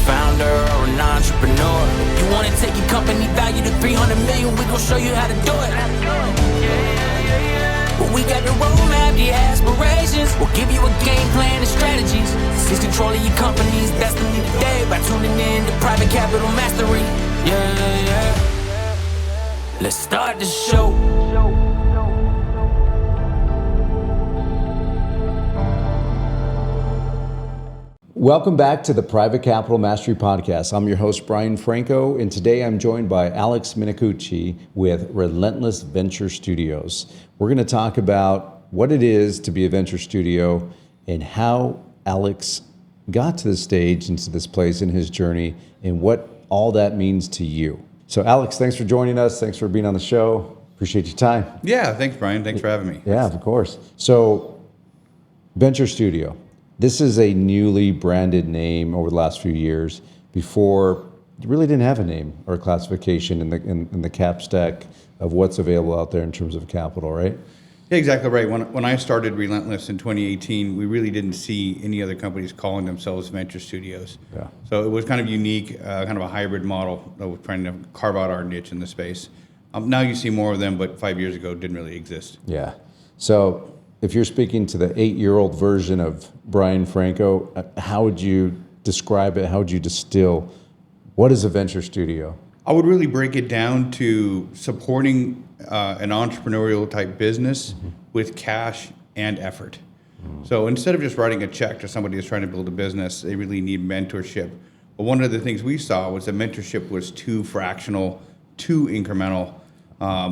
founder or an entrepreneur. You wanna take your company value to 300 million, we gon' show you how to do it. But we got the roadmap, the aspirations. We'll give you a game plan and strategies. Seize control of your company's destiny today by tuning in to Private Capital Mastery. Let's start the show. Welcome back to the Private Capital Mastery Podcast. I'm your host, Brian Franco, and today I'm joined by Alex Minicucci with Relentless Venture Studios. We're going to talk about what it is to be a venture studio and how Alex got to this stage, into this place in his journey, and what all that means to you. So Alex, thanks for joining us. Thanks for being on the show. Appreciate your time. Yeah, thanks, Brian. Thanks for having me. Yeah, of course. So, Venture Studio. This is a newly branded name over the last few years. Before, you really didn't have a name or a classification in the cap stack of what's available out there in terms of capital, right? Yeah, exactly right. When I started Relentless in 2018, we really didn't see any other companies calling themselves venture studios. Yeah. So it was kind of unique, kind of a hybrid model that was trying to carve out our niche in the space. Now you see more of them, but 5 years ago, it didn't really exist. Yeah. So if you're speaking to the 8-year-old version of Brian Franco, how would you describe it? How would you distill what is a venture studio? I would really break it down to supporting an entrepreneurial type business with cash and effort. So instead of just writing a check to somebody who's trying to build a business, they really need mentorship. But one of the things we saw was that mentorship was too fractional, too incremental.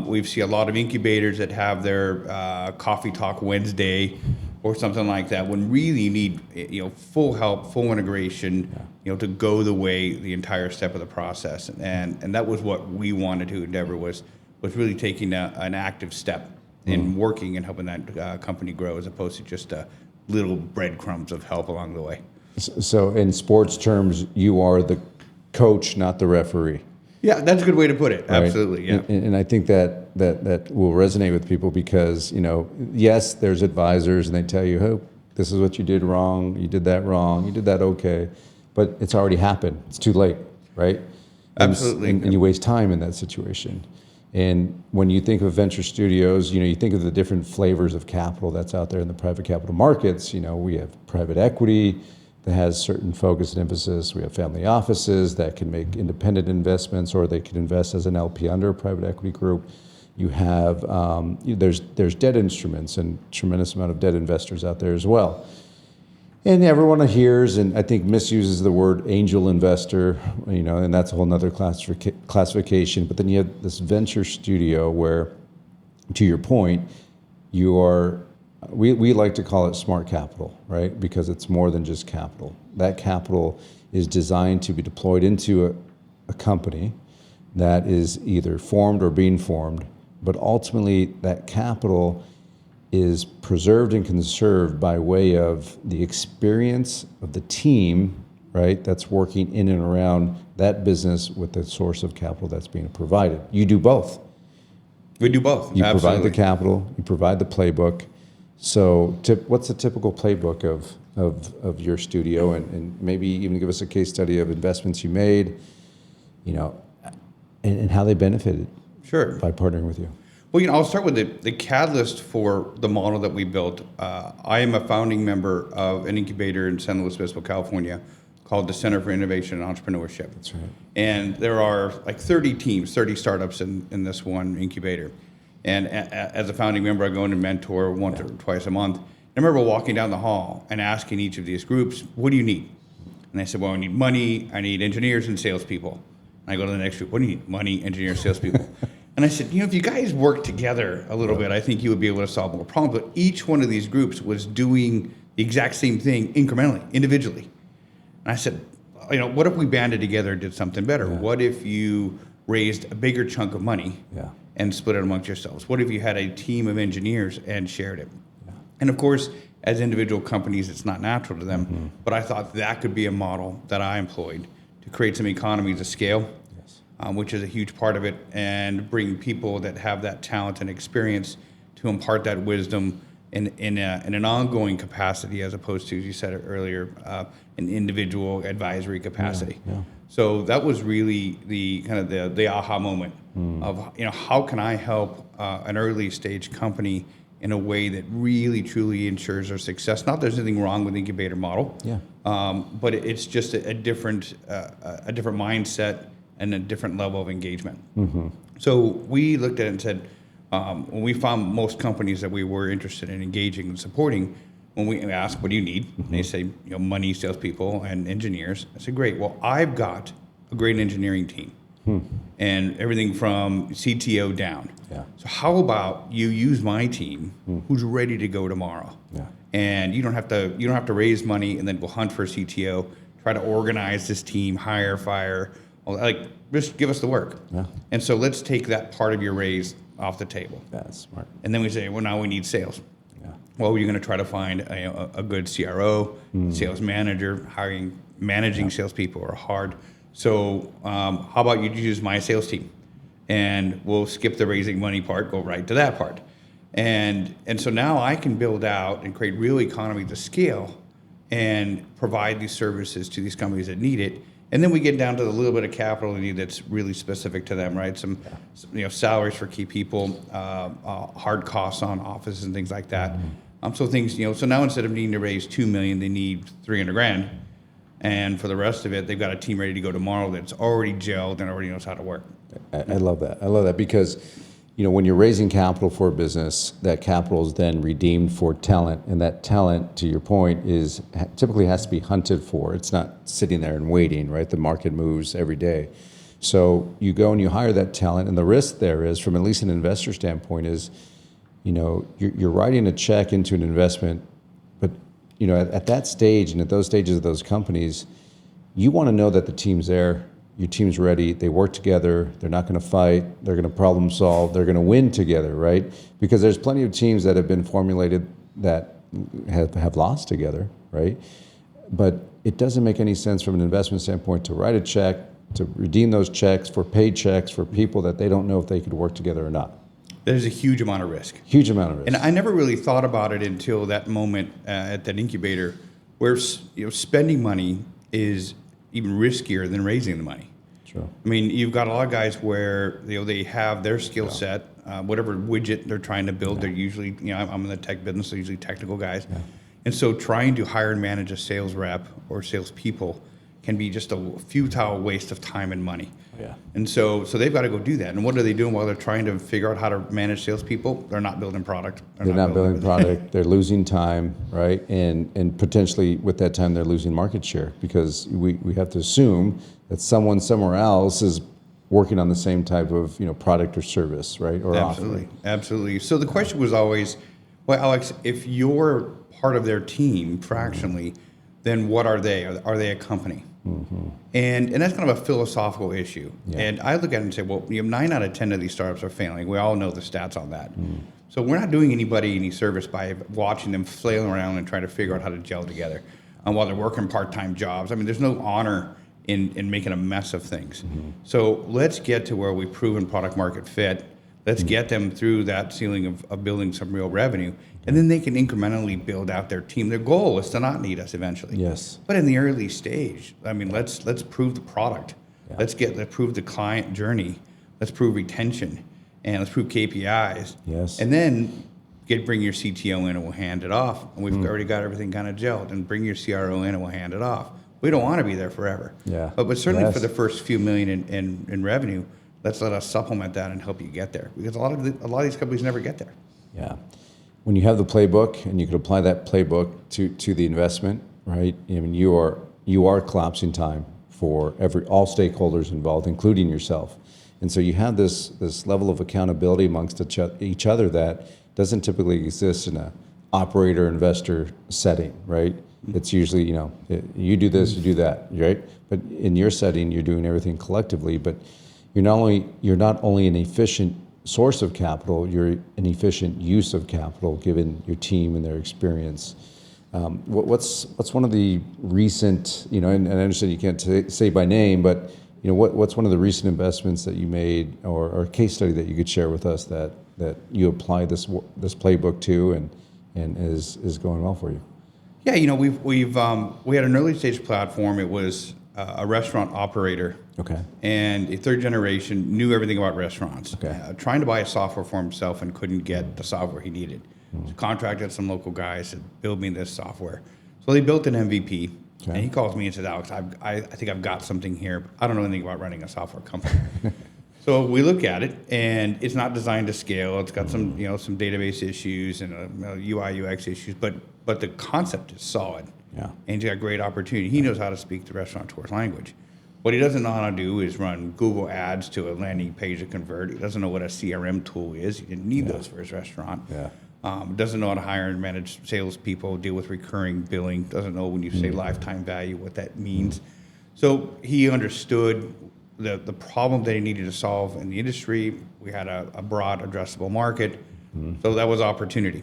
We see a lot of incubators that have their coffee talk Wednesday or something like that, when really you need full help, full integration, to go the way the entire step of the process. And that was what we wanted to endeavor was really taking an active step in working and helping that company grow, as opposed to just little breadcrumbs of help along the way. So in sports terms, you are the coach, not the referee. Yeah, that's a good way to put it. Right? Absolutely, yeah. And I think that will resonate with people because, yes, there's advisors and they tell you, oh, this is what you did wrong, you did that wrong, you did that okay, but it's already happened. It's too late, right? Absolutely. And you waste time in that situation. And when you think of venture studios, you think of the different flavors of capital that's out there in the private capital markets. We have private equity that has certain focus and emphasis. We have family offices that can make independent investments, or they can invest as an LP under a private equity group. You have, there's debt instruments and tremendous amount of debt investors out there as well. And everyone hears and I think misuses the word angel investor, and that's a whole nother classification. But then you have this venture studio where, to your point, you are, we like to call it smart capital, right? Because it's more than just capital. That capital is designed to be deployed into a company that is either formed or being formed, but ultimately that capital is preserved and conserved by way of the experience of the team, right, that's working in and around that business with the source of capital that's being provided. You do both. We do both. You Absolutely. provide the capital, you provide the playbook. So what's the typical playbook of your studio, and maybe even give us a case study of investments you made, and how they benefited by partnering with you? Well, I'll start with the catalyst for the model that we built. I am a founding member of an incubator in San Luis Obispo, California, called the Center for Innovation and Entrepreneurship. That's right. And there are like 30 teams, 30 startups in this one incubator. And as a founding member, I go in and mentor once or twice a month. I remember walking down the hall and asking each of these groups, what do you need? And they said, well, I need money, I need engineers and salespeople. And I go to the next group, what do you need? Money, engineers, salespeople. And I said, if you guys work together a little bit, I think you would be able to solve more problems. But each one of these groups was doing the exact same thing incrementally, individually. And I said, what if we banded together and did something better? Yeah. What if you raised a bigger chunk of money and split it amongst yourselves? What if you had a team of engineers and shared it? Yeah. And of course, as individual companies, it's not natural to them. But I thought that could be a model that I employed to create some economies of scale. Which is a huge part of it, and bring people that have that talent and experience to impart that wisdom in an ongoing capacity as opposed to, as you said earlier, an individual advisory capacity. Yeah. So that was really the kind of the aha moment of, how can I help an early stage company in a way that really truly ensures their success. Not that there's anything wrong with the incubator model, but it's just a different mindset and a different level of engagement. So we looked at it and said, when we found most companies that we were interested in engaging and supporting, when we asked, what do you need? And they say, money, salespeople, and engineers. I said, great. Well, I've got a great engineering team, and everything from CTO down. Yeah. So how about you use my team, who's ready to go tomorrow? Yeah. And you don't have to raise money and then go hunt for a CTO, try to organize this team, hire, fire, just give us the work. Yeah. And so let's take that part of your raise off the table. That's smart. And then we say, well, now we need sales. Yeah. Well, you're going to try to find a good CRO, sales manager. Managing salespeople are hard. So how about you use my sales team, and we'll skip the raising money part, go right to that part, and so now I can build out and create real economies of scale, and provide these services to these companies that need it. And then we get down to the little bit of capital they need that's really specific to them, right? Some salaries for key people, hard costs on offices and things like that. So things, so now instead of needing to raise $2 million, they need $300,000, and for the rest of it, they've got a team ready to go tomorrow that's already gelled and already knows how to work. I love that. I love that because, when you're raising capital for a business, that capital is then redeemed for talent, and that talent, to your point, is typically has to be hunted for. It's not sitting there and waiting, right? The market moves every day. So you go and you hire that talent, and the risk there is, from at least an investor standpoint, is, you're writing a check into an investment, but, at that stage and at those stages of those companies, you want to know that the team's there. Your team's ready, they work together, they're not going to fight, they're going to problem solve, they're going to win together, right? Because there's plenty of teams that have been formulated that have lost together, right? But it doesn't make any sense from an investment standpoint to write a check, to redeem those checks for paid checks for people that they don't know if they could work together or not. There's a huge amount of risk. Huge amount of risk. And I never really thought about it until that moment at that incubator, where spending money is even riskier than raising the money. Sure. I mean, you've got a lot of guys where they have their skill set, whatever widget they're trying to build. They're usually, I'm in the tech business, they're usually technical guys, and so trying to hire and manage a sales rep or salespeople can be just a futile waste of time and money. Yeah. And so they've got to go do that. And what are they doing while they're trying to figure out how to manage salespeople? They're not building product. They're not building product. They're losing time, right? And potentially with that time, they're losing market share, because we have to assume that someone somewhere else is working on the same type of product or service, right? Or offering. Absolutely. So the question was always, well, Alex, if you're part of their team fractionally, then what are they? Are they a company? And that's kind of a philosophical issue. Yeah. And I look at it and say, well, 9 out of 10 of these startups are failing. We all know the stats on that. So we're not doing anybody any service by watching them flail around and trying to figure out how to gel together while they're working part-time jobs. I mean, there's no honor in making a mess of things. So let's get to where we've proven product market fit. Let's get them through that ceiling of building some real revenue, and then they can incrementally build out their team. Their goal is to not need us eventually. Yes. But in the early stage, I mean, let's prove the product. Yeah. Let's prove the client journey. Let's prove retention, and let's prove KPIs. Yes. And then bring your CTO in and we'll hand it off. And we've already got everything kind of gelled. And bring your CRO in and we'll hand it off. We don't want to be there forever. Yeah. But certainly for the first few million in revenue, let us supplement that and help you get there, because a lot of these companies never get there. Yeah. When you have the playbook and you can apply that playbook to the investment, right? I mean, you are collapsing time for all stakeholders involved, including yourself. And so you have this level of accountability amongst each other that doesn't typically exist in a operator investor setting, right? It's usually, you do this, you do that, right? But in your setting, you're doing everything collectively, but you're not only an efficient source of capital, you're an efficient use of capital given your team and their experience. What's one of the recent, and I understand you can't say by name, but what's one of the recent investments that you made, or a case study that you could share with us that you apply this playbook to, and is going well for you? Yeah, we had an early stage platform. It was a restaurant operator. Okay. And a third generation knew everything about restaurants. Okay. Trying to buy a software for himself and couldn't get the software he needed. So contracted some local guys to build me this software. So they built an MVP. Okay. And he calls me and says, Alex, I think I've got something here. But I don't know anything about running a software company. So we look at it, and it's not designed to scale. It's got some database issues and UI UX issues, but the concept is solid. Yeah. And he's got great opportunity. He knows how to speak the restaurateur's language. What he doesn't know how to do is run Google ads to a landing page to convert. He doesn't know what a CRM tool is. He didn't need those for his restaurant. Yeah. Doesn't know how to hire and manage salespeople, deal with recurring billing. Doesn't know when you say lifetime value, what that means. So he understood the problem that he needed to solve in the industry. We had a broad addressable market. So that was opportunity.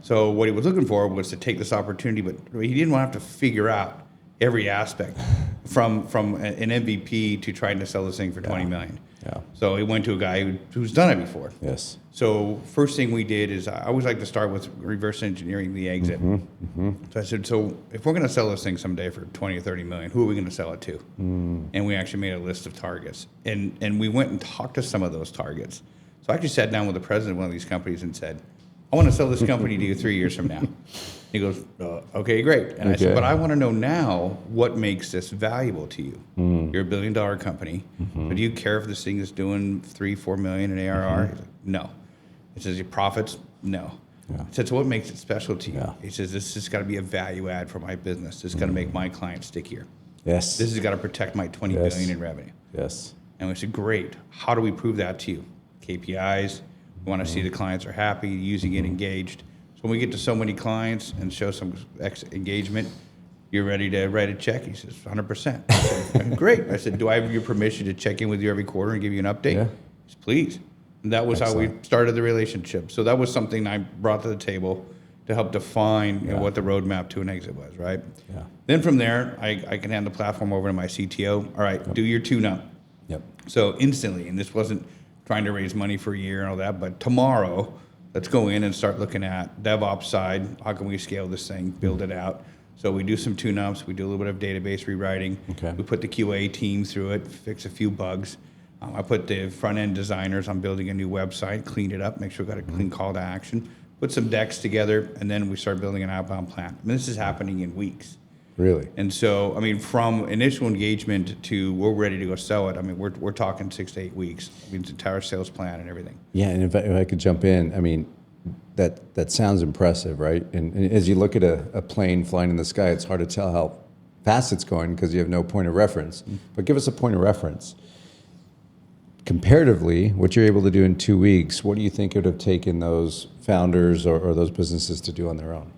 So what he was looking for was to take this opportunity, but he didn't want to have to figure out every aspect from an MVP to trying to sell this thing for 20 million. Yeah. So he went to a guy who's done it before. Yes. So first thing we did is I always like to start with reverse engineering the exit. So I said, so if we're going to sell this thing someday for 20 or 30 million, who are we going to sell it to? And we actually made a list of targets. And we went and talked to some of those targets. So I actually sat down with the president of one of these companies and said, I want to sell this company to you 3 years from now. He goes, okay, great. And I said, but I want to know now what makes this valuable to you. You're a $1 billion company, but do you care if this thing is doing 3-4 million in ARR? He's like, no. He says, your profits? No. Yeah. I said, so what makes it special to you? Yeah. He says, this has got to be a value add for my business. This is going to make my clients stickier. Yes. This has got to protect my 20 billion in revenue. Yes. And we said, great. How do we prove that to you? KPIs. We want to see the clients are happy, using it, engaged. So when we get to so many clients and show some engagement, you're ready to write a check? He says, 100%. I said, great. I said, do I have your permission to check in with you every quarter and give you an update? Yeah. He said, please. And that was how we started the relationship. So that was something I brought to the table to help define what the roadmap to an exit was, right? Yeah. Then from there, I can hand the platform over to my CTO. All right, do your tune-up. Yep. So instantly, and this wasn't trying to raise money for a year and all that, but tomorrow, let's go in and start looking at DevOps side. How can we scale this thing, build it out? So we do some tune-ups. We do a little bit of database rewriting. Okay. We put the QA team through it, fix a few bugs. I put the front-end designers on building a new website, clean it up, make sure we got a clean call to action, put some decks together, and then we start building an outbound plan. I mean, this is happening in weeks. Really? And so, I mean, from initial engagement to we're ready to go sell it, I mean, we're talking 6 to 8 weeks. I mean, it's entire sales plan and everything. Yeah, and if I could jump in, I mean, that sounds impressive, right? And as you look at a plane flying in the sky, it's hard to tell how fast it's going because you have no point of reference. But give us a point of reference. Comparatively, what you're able to do in 2 weeks, what do you think it would have taken those founders or those businesses to do on their own?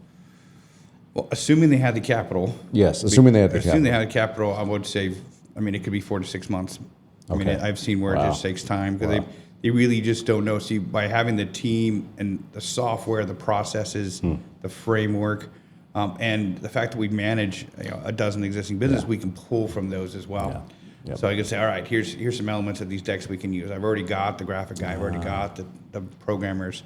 Well, assuming they had the capital. Yes, assuming they had the capital. Assuming they had the capital, I would say, I mean, it could be 4 to 6 months. I mean, Okay. I've seen where it just takes time because Wow. they really just don't know. See, by having the team and the software, the processes, the framework, and the fact that we manage a dozen existing businesses, we can pull from those as well. Yeah. Yep. So I can say, all right, here's some elements of these decks we can use. I've already got the graphic guy. I've already got the programmers.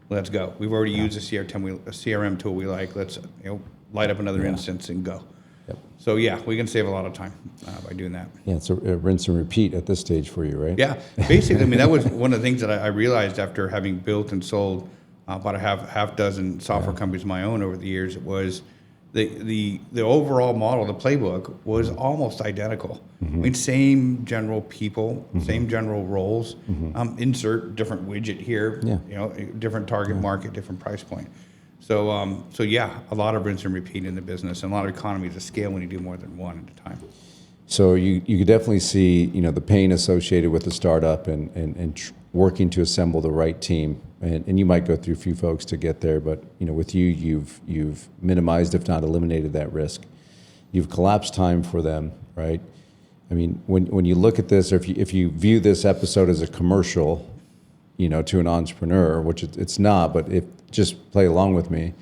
Let's go. We've already used a CRM tool we like. Let's light up another instance and go. Yep. So yeah, we can save a lot of time by doing that. Yeah, it's a rinse and repeat at this stage for you, right? Yeah, basically, I mean, that was one of the things that I realized after having built and sold about a half dozen software companies of my own over the years. It was the overall model, the playbook was almost identical. I mean, same general people, same general roles. Insert different widget here. Yeah. Different target market, different price point. So yeah, a lot of rinse and repeat in the business, and a lot of economies of scale when you do more than one at a time. So you could definitely see the pain associated with the startup and working to assemble the right team, and you might go through a few folks to get there, but with you've minimized, if not eliminated, that risk. You've collapsed time for them, right? I mean, when you look at this, or if you view this episode as a commercial, to an entrepreneur, which it's not, but just play along with me.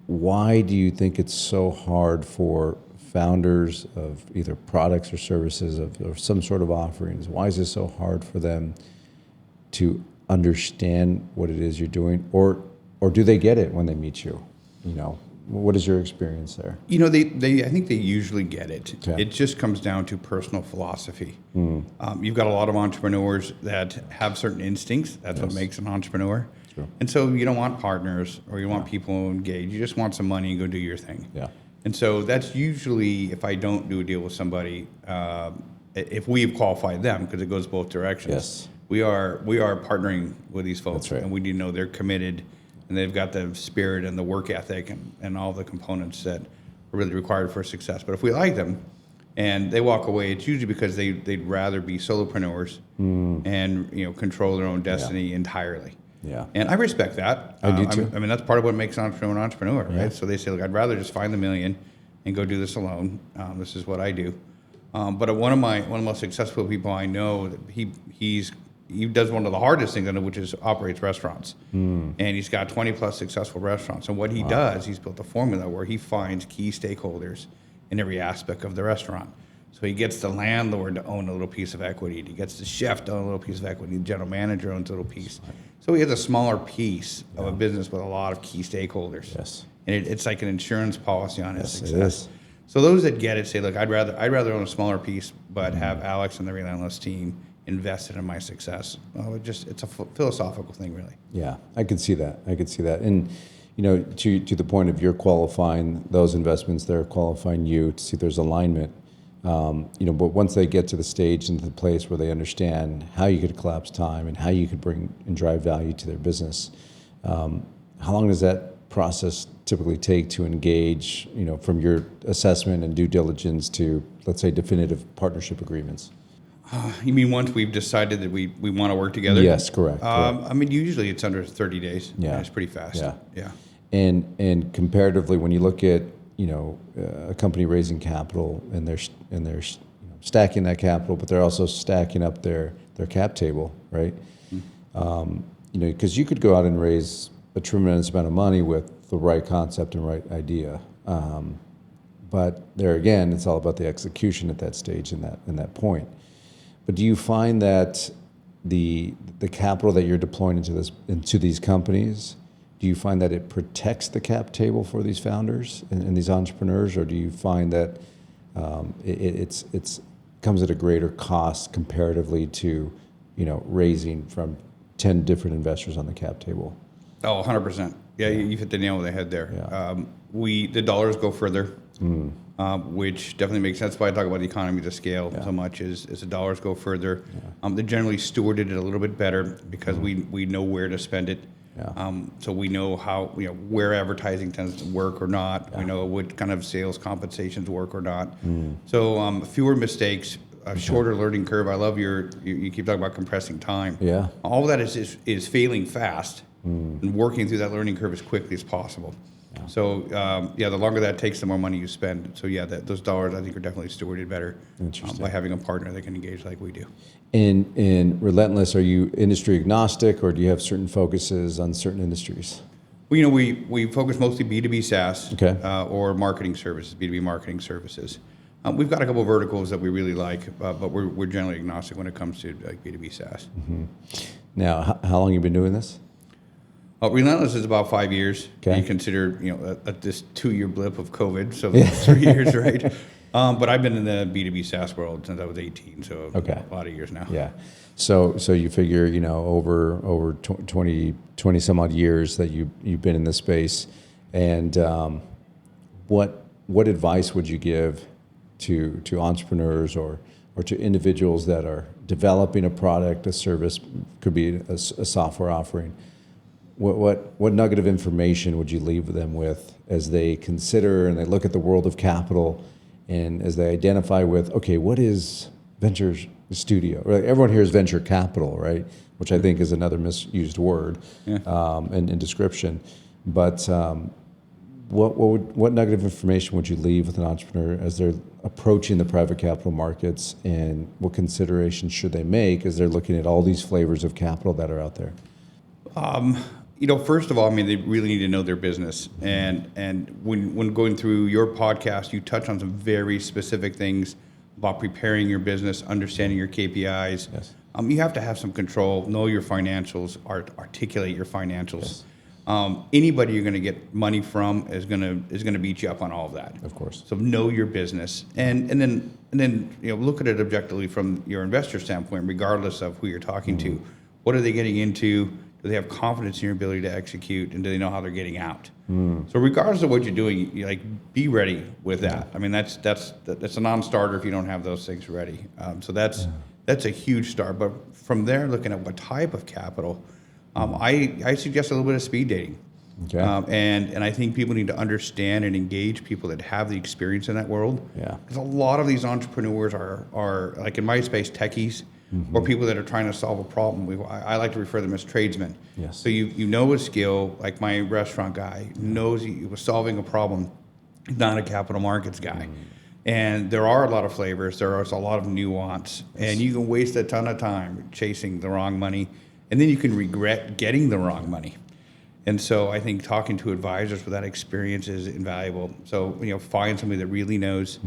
Why do you think it's so hard for founders of either products or services or some sort of offerings? Why is it so hard for them to understand what it is you're doing, or or do they get it when they meet you? You know, what is your experience there? You know, they I think they usually get it. Okay. It just comes down to personal philosophy. You've got a lot of entrepreneurs that have certain instincts. That's what makes an entrepreneur. True. And so you don't want partners or you want people engaged. You just want some money and go do your thing. Yeah. And so that's usually, if I don't do a deal with somebody, if we've qualified them, because it goes both directions. Yes. We are partnering with these folks, That's right. and we do know they're committed, and they've got the spirit and the work ethic and all the components that are really required for success. But if we like them, and they walk away, it's usually because they'd rather be solopreneurs and control their own destiny entirely. Yeah. And I respect that. I do too. I mean, that's part of what makes an entrepreneur, right? Yeah. So they say, look, I'd rather just find the million and go do this alone. This is what I do. But one of the most successful people I know, he does one of the hardest things, which is operates restaurants. And he's got 20 plus successful restaurants. And what he does, he's built a formula where he finds key stakeholders in every aspect of the restaurant. So he gets the landlord to own a little piece of equity. He gets the chef to own a little piece of equity. The general manager owns a little piece. So he has a smaller piece of a business with a lot of key stakeholders. Yes. And it's like an insurance policy on his Yes, it success. is. So those that get it say, look, I'd rather own a smaller piece, but have Alex and the Relentless team invested in my success. Well, it's a philosophical thing, really. Yeah, I could see that. And to the point of you're qualifying those investments, they're qualifying you to see if there's alignment. But once they get to the stage and to the place where they understand how you could collapse time and how you could bring and drive value to their business, how long does that process typically take to engage, from your assessment and due diligence to, let's say, definitive partnership agreements? You mean once we've decided that we want to work together? Yes, correct. I mean, usually it's under 30 days. Yeah. It's pretty fast. Yeah. And comparatively, when you look at a company raising capital and they're stacking that capital, but they're also stacking up their cap table, right? Because you could go out and raise a tremendous amount of money with the right concept and right idea, but there again, it's all about the execution at that stage and that point. But do you find that the capital that you're deploying into these companies, do you find that it protects the cap table for these founders and these entrepreneurs, or do you find that it's comes at a greater cost comparatively to raising from 10 different investors on the cap table? Oh, 100%. Yeah, you hit the nail on the head there. Yeah. The dollars go further, which definitely makes sense. That's why I talk about the economies of scale so much. Is the dollars go further? They generally stewarded it a little bit better because we know where to spend it. Yeah. So we know how where advertising tends to work or not. We know what kind of sales compensations work or not. So fewer mistakes, a shorter learning curve. I love you keep talking about compressing time. Yeah. All of that is failing fast and working through that learning curve as quickly as possible. Yeah. So the longer that takes, the more money you spend. So those dollars I think are definitely stewarded better by having a partner that can engage like we do. In Relentless, are you industry agnostic, or do you have certain focuses on certain industries? Well, we focus mostly B2B SaaS or marketing services, B2B marketing services. We've got a couple of verticals that we really like, but we're generally agnostic when it comes to like B2B SaaS. Mm-hmm. Now, how long have you been doing this? Relentless is about 5 years. Okay. You consider this 2-year blip of COVID, so 3 years, right? But I've been in the B2B SaaS world since I was 18, so a lot of years now. Yeah. So you figure, over 20 some odd years that you've been in this space, and what advice would you give to entrepreneurs or to individuals that are developing a product, a service, could be a software offering? What nugget of information would you leave them with as they consider and they look at the world of capital, and as they identify with, okay, what is venture studio? Right? Everyone hears venture capital, right? Which I think is another misused word in description. But what nugget of information would you leave with an entrepreneur as they're approaching the private capital markets, and what considerations should they make as they're looking at all these flavors of capital that are out there? First of all, they really need to know their business. And when going through your podcast, you touch on some very specific things about preparing your business, understanding your KPIs. Yes. You have to have some control, know your financials, articulate your financials. Anybody you're going to get money from is going to beat you up on all of that. Of course. So know your business, and then look at it objectively from your investor standpoint, regardless of who you're talking to. What are they getting into? Do they have confidence in your ability to execute, and do they know how they're getting out? So regardless of what you're doing, be ready with that. I mean, that's a non-starter if you don't have those things ready. So that's a huge start. But from there, looking at what type of capital, I suggest a little bit of speed dating. Okay. And I think people need to understand and engage people that have the experience in that world. Yeah. Because a lot of these entrepreneurs are like in my space, techies, or people that are trying to solve a problem. I like to refer them as tradesmen. Yes. So you know a skill, like my restaurant guy knows he was solving a problem, not a capital markets guy. And there are a lot of flavors. There is a lot of nuance, and you can waste a ton of time chasing the wrong money, and then you can regret getting the wrong money. And so I think talking to advisors with that experience is invaluable. So, find somebody that really knows,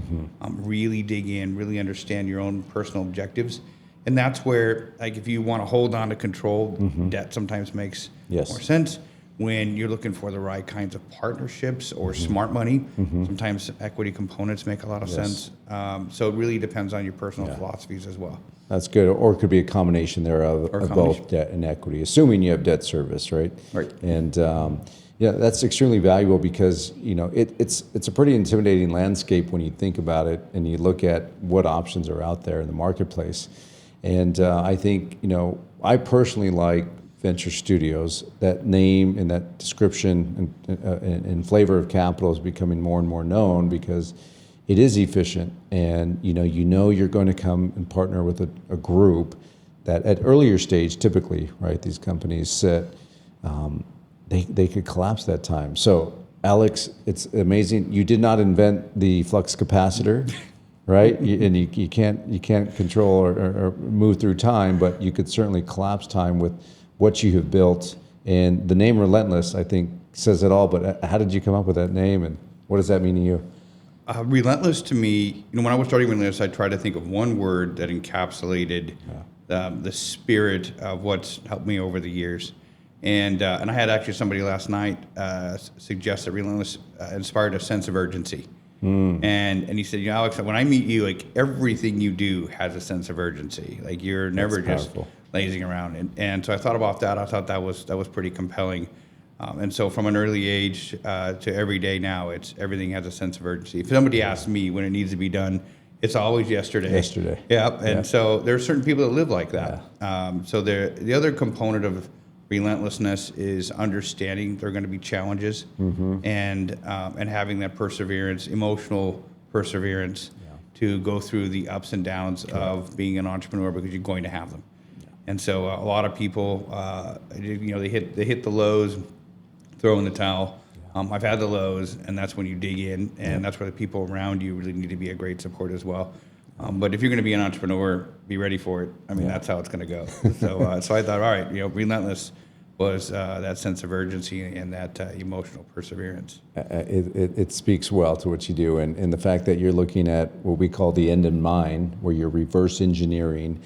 really dig in, really understand your own personal objectives. And that's where, if you want to hold on to control, debt sometimes makes more sense. When you're looking for the right kinds of partnerships or smart money, sometimes equity components make a lot of sense. So it really depends on your personal philosophies as well. That's good. Or it could be a combination thereof of both debt and equity, assuming you have debt service, right? Right. And that's extremely valuable because it's a pretty intimidating landscape when you think about it and you look at what options are out there in the marketplace. And I think I personally like venture studios. That name and that description and flavor of capital is becoming more and more known because it is efficient, and you're going to come and partner with a group that at earlier stage, typically, right, these companies sit, they could collapse that time. So Alex, it's amazing. You did not invent the flux capacitor, right? You can't control or move through time, but you could certainly collapse time with what you have built. And the name Relentless, I think, says it all. But how did you come up with that name, and what does that mean to you? Relentless to me, when I was starting Relentless, I tried to think of one word that encapsulated the spirit of what's helped me over the years. And I had actually somebody last night suggest that Relentless inspired a sense of urgency. And he said, Alex, when I meet you, everything you do has a sense of urgency. You're never just lazing around. And so I thought about that. I thought that was pretty compelling. And so from an early age to every day now, everything has a sense of urgency. If somebody asks me when it needs to be done, it's always yesterday. Yesterday. Yeah. And so there are certain people that live like that. Yeah. So the other component of relentlessness is understanding there are going to be challenges and having that perseverance, emotional perseverance to go through the ups and downs of being an entrepreneur, because you're going to have them. And so a lot of people, they hit the lows, throw in the towel. I've had the lows, and that's when you dig in, and that's where the people around you really need to be a great support as well. But if you're going to be an entrepreneur, be ready for it. I mean, that's how it's going to go. So I thought, all right, Relentless was that sense of urgency and that emotional perseverance. It speaks well to what you do, and the fact that you're looking at what we call the end in mind, where you're reverse engineering,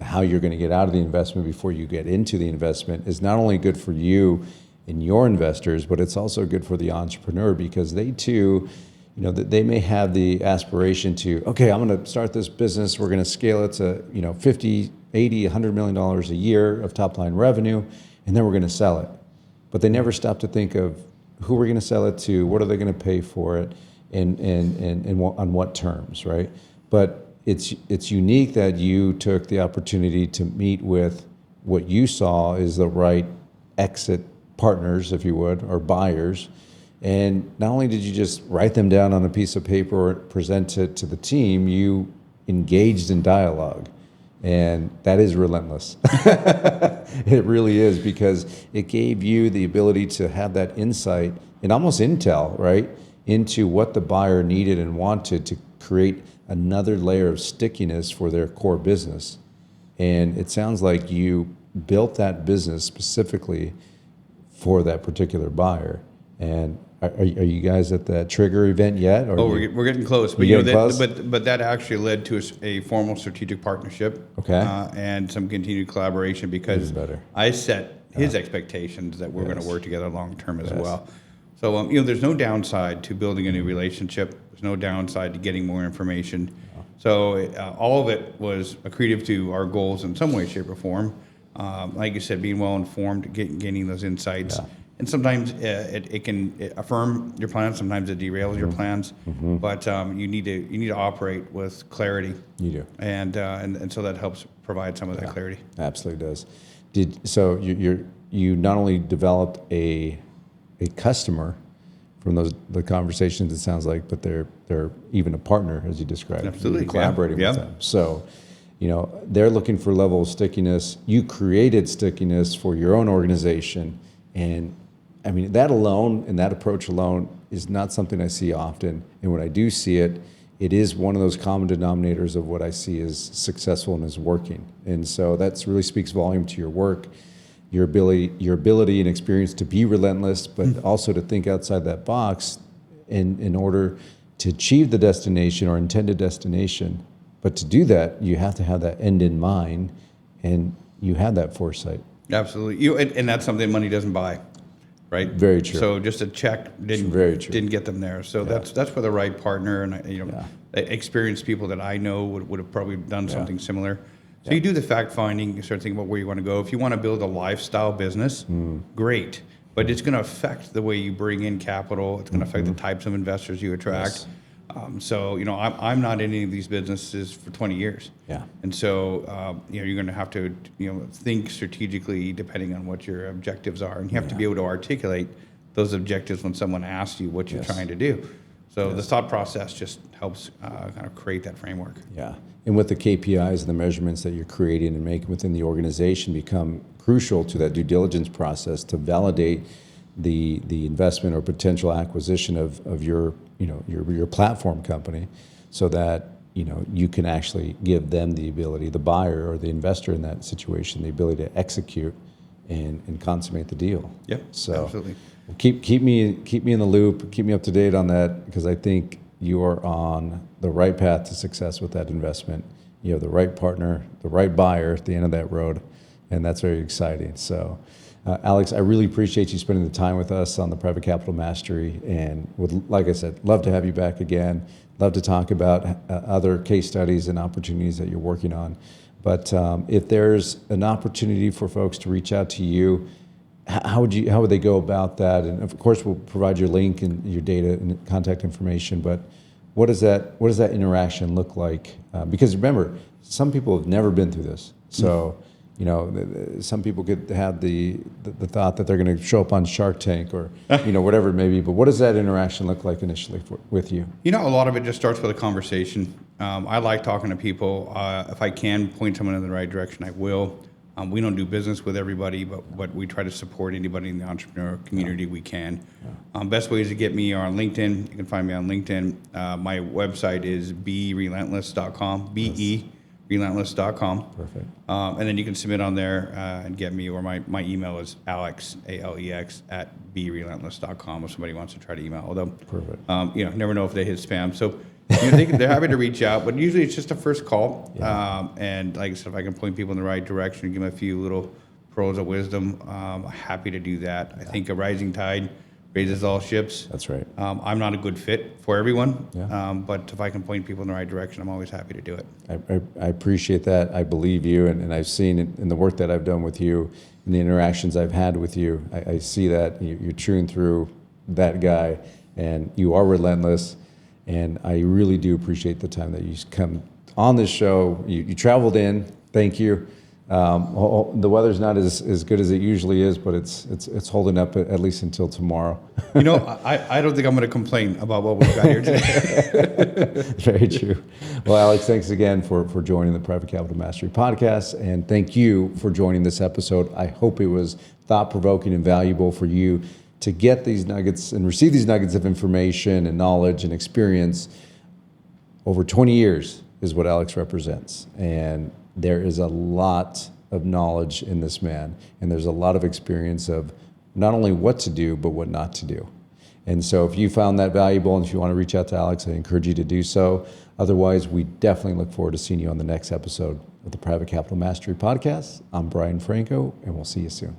how you're going to get out of the investment before you get into the investment, is not only good for you and your investors, but it's also good for the entrepreneur, because they too, they may have the aspiration to, okay, I'm going to start this business. We're going to scale it to, 50, 80, $100 million a year of top line revenue, and then we're going to sell it. But they never stop to think of who we're going to sell it to, what are they going to pay for it, and on what terms, right? But it's unique that you took the opportunity to meet with what you saw is the right exit partners, if you would, or buyers. And not only did you just write them down on a piece of paper or present it to the team, you engaged in dialogue. And that is relentless. It really is, because it gave you the ability to have that insight and almost intel, right, into what the buyer needed and wanted to create another layer of stickiness for their core business. And it sounds like you built that business specifically for that particular buyer. And are you guys at that trigger event yet? Or we're getting close. But but that actually led to a formal strategic partnership. Okay. And some continued collaboration, because Even better. I set his expectations that we're going to Yes. work together long term as Yes. well. So, there's no downside to building a new relationship. There's no downside to getting more information. So all of it was accretive to our goals in some way, shape, or form. Like you said, being well informed, gaining those insights. Yeah. And sometimes it can affirm your plans. Sometimes it derails your plans. But you need to operate with clarity. You do. And so that helps provide some of that clarity. Absolutely does. So you not only developed a customer from the conversations, it sounds like, but they're even a partner, as you described. Absolutely. You're collaborating Yeah. with them. So, they're looking for a level of stickiness. You created stickiness for your own organization. And I mean, that alone and that approach alone is not something I see often. And when I do see it, it is one of those common denominators of what I see as successful and is working. And so that really speaks volume to your work, your ability and experience to be relentless, but also to think outside that box in order to achieve the destination or intended destination. But to do that, you have to have that end in mind, and you have that foresight. Absolutely. And that's something money doesn't buy, right? Very true. So just a check Very true. didn't get them there. So that's for the right partner, and experienced people that I know would have probably done something similar. So you do the fact finding, you start thinking about where you want to go. If you want to build a lifestyle business, great. But it's going to affect the way you bring in capital. It's going to affect the types of investors you attract. So I'm not in any of these businesses for 20 years. Yeah. And so you're going to have to think strategically depending on what your objectives are, and you have to be able to articulate those objectives when someone asks you what you're trying to do. So the thought process just helps kind of create that framework. Yeah. And with the KPIs and the measurements that you're creating and making within the organization become crucial to that due diligence process to validate the investment or potential acquisition of your platform company, so that you can actually give them the ability, the buyer or the investor in that situation, the ability to execute and consummate the deal. Yep. So Absolutely. keep me in the loop, keep me up to date on that, because I think you are on the right path to success with that investment. You have the right partner, the right buyer at the end of that road, and that's very exciting. So, Alex, I really appreciate you spending the time with us on the Private Capital Mastery, and would, like I said, love to have you back again. Love to talk about other case studies and opportunities that you're working on. But if there's an opportunity for folks to reach out to you, how would they go about that? And of course, we'll provide your link and your data and contact information. But what does that interaction look like? Because remember, some people have never been through this. So some people could have the thought that they're going to show up on Shark Tank or whatever it may be. But what does that interaction look like initially with you? A lot of it just starts with a conversation. I like talking to people. If I can point someone in the right direction, I will. We don't do business with everybody, but we try to support anybody in the entrepreneur community we can. Best ways to get me are on LinkedIn. You can find me on LinkedIn. My website is berelentless.com, berelentless.com. Perfect. And then you can submit on there and get me, or my email is alex, ALEX, at berelentless.com if somebody wants to try to email. Although, Perfect. never know if they hit spam. So they're happy to reach out, but usually it's just a first call. And like I said, if I can point people in the right direction and give them a few little pearls of wisdom, I'm happy to do that. I think a rising tide raises all ships. That's right. I'm not a good fit for everyone, Yeah. but if I can point people in the right direction, I'm always happy to do it. I appreciate that. I believe you, and I've seen it in the work that I've done with you and the interactions I've had with you. I see that you're chewing through that guy, and you are relentless. And I really do appreciate the time that you come on this show. You traveled in. Thank you. The weather's not as good as it usually is, but it's holding up at least until tomorrow. I don't think I'm going to complain about what we've got here today. Very true. Well, Alex, thanks again for joining the Private Capital Mastery podcast, and thank you for joining this episode. I hope it was thought-provoking and valuable for you to get these nuggets and receive these nuggets of information and knowledge and experience. Over 20 years is what Alex represents, and there is a lot of knowledge in this man, and there's a lot of experience of not only what to do, but what not to do. And so if you found that valuable, and if you want to reach out to Alex, I encourage you to do so. Otherwise, we definitely look forward to seeing you on the next episode of the Private Capital Mastery Podcast. I'm Brian Franco, and we'll see you soon.